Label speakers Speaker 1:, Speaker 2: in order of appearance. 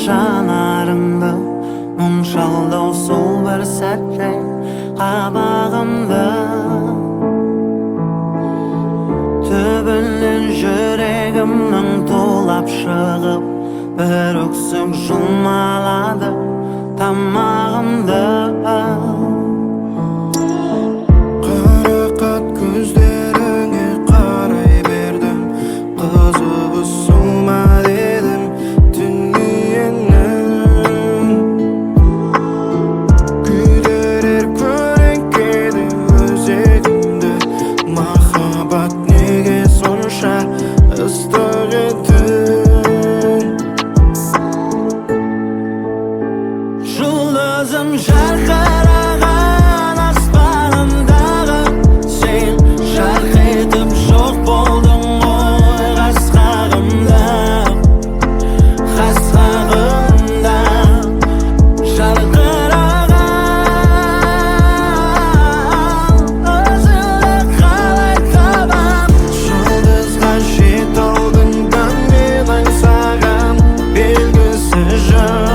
Speaker 1: жанарыңды мұң шалдау сол бір сәтте қабағымды түбінен жүрегімнің тулап шығып бір өксік жұлмалады тамағымды
Speaker 2: қарақат көздеріңе қарай бердім қызығы сума дедім дүниенің күйдірер көлеңкеде өзегімді махаббат неге сонша ыстық еді
Speaker 1: жұлдызым жарқыраған аспанымдағы сен жарқ етіп жоқ болдың ғой қас қағымда жарқыраған өзіңді қалай табам
Speaker 2: жұлдызға жет алдың да мен аңсаған белгісіз жан